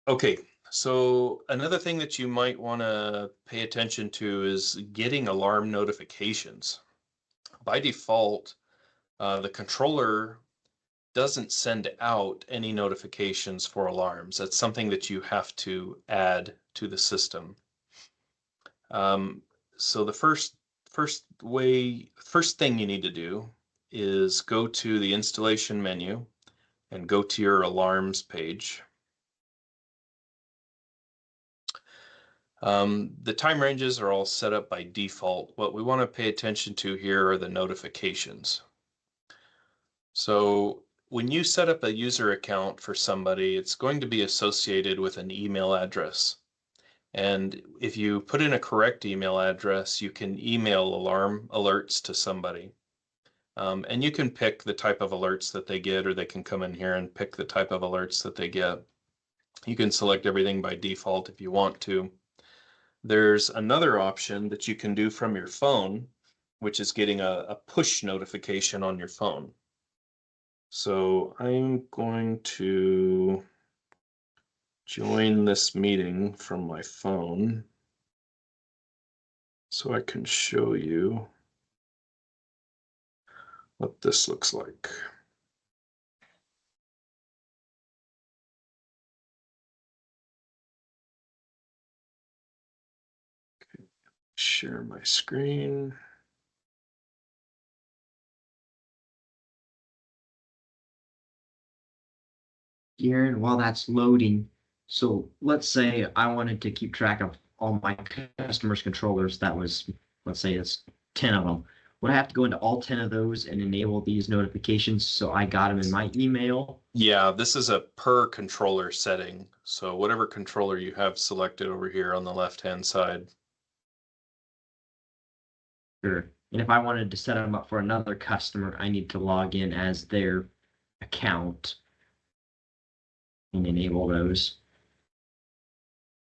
Okay, so another thing that you might want to pay attention to is getting alarm notifications. By default, the controller doesn't send out any notifications for alarms. That's something that you have to add to the system. So the first thing you need to do is go to the installation menu and go to your alarms page. The time ranges are all set up by default. What we want to pay attention to here are the notifications. So when you set up a user account for somebody, it's going to be associated with an email address. And if you put in a correct email address, you can email alarm alerts to somebody. And you can pick the type of alerts that they get, or they can come in here and pick the type of alerts that they get. You can select everything by default if you want to. There's another option that you can do from your phone, which is getting a push notification on your phone. So I'm going to join this meeting from my phone so I can show you what this looks like. Okay. Share my screen. Aaron, while that's loading, so let's say I wanted to keep track of all my customers' controllers. That was, let's say it's 10 of them. Would I have to go into all 10 of those and enable these notifications so I got them in my email? Yeah, this is a per controller setting. So whatever controller you have selected over here on the left-hand side. Sure. And if I wanted to set them up for another customer, I need to log in as their account and enable those.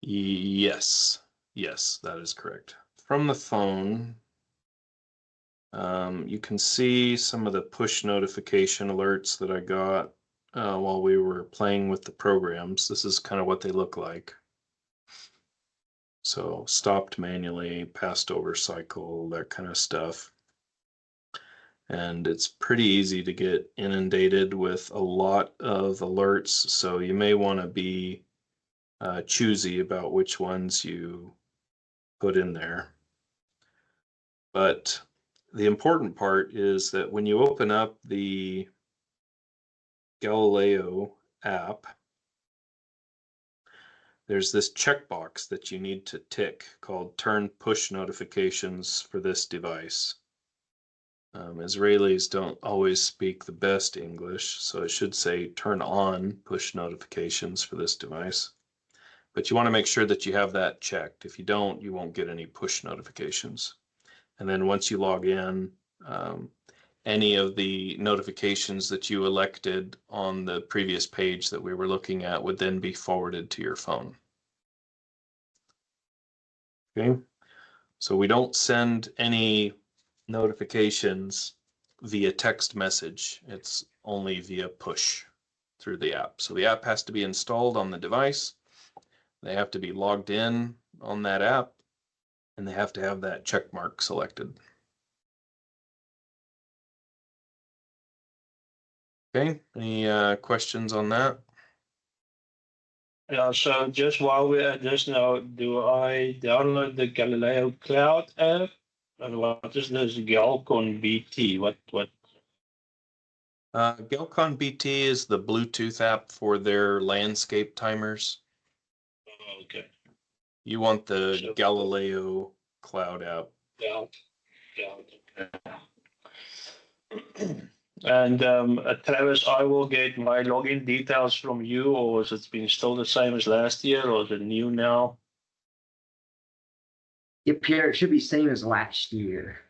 Yes, that is correct. From the phone, you can see some of the push notification alerts that I got while we were playing with the programs. This is kind of what they look like. So stopped manually, passed over cycle, that kind of stuff. And it's pretty easy to get inundated with a lot of alerts, so you may want to be choosy about which ones you put in there. But the important part is that when you open up the Galileo app, there's this checkbox that you need to tick called Turn Push Notifications for this device. Israelis don't always speak the best English, so it should say Turn On Push Notifications for this device. But you want to make sure that you have that checked. If you don't, you won't get any push notifications. And then once you log in, any of the notifications that you elected on the previous page that we were looking at would then be forwarded to your phone. Okay, so we don't send any notifications via text message. It's only via push through the app. So the app has to be installed on the device. They have to be logged in on that app, and they have to have that check mark selected. Okay, any questions on that? Yeah, so just while we're at this now, do I download the Galileo Cloud app? And what is this Galcon BT? What? Galcon BT is the Bluetooth app for their landscape timers. Oh, okay. You want the Galileo Cloud app. Yeah. Okay. And Travis, I will get my login details from you, or has it been still the same as last year, or is it new now? Yep, Pierre, it should be same as last year.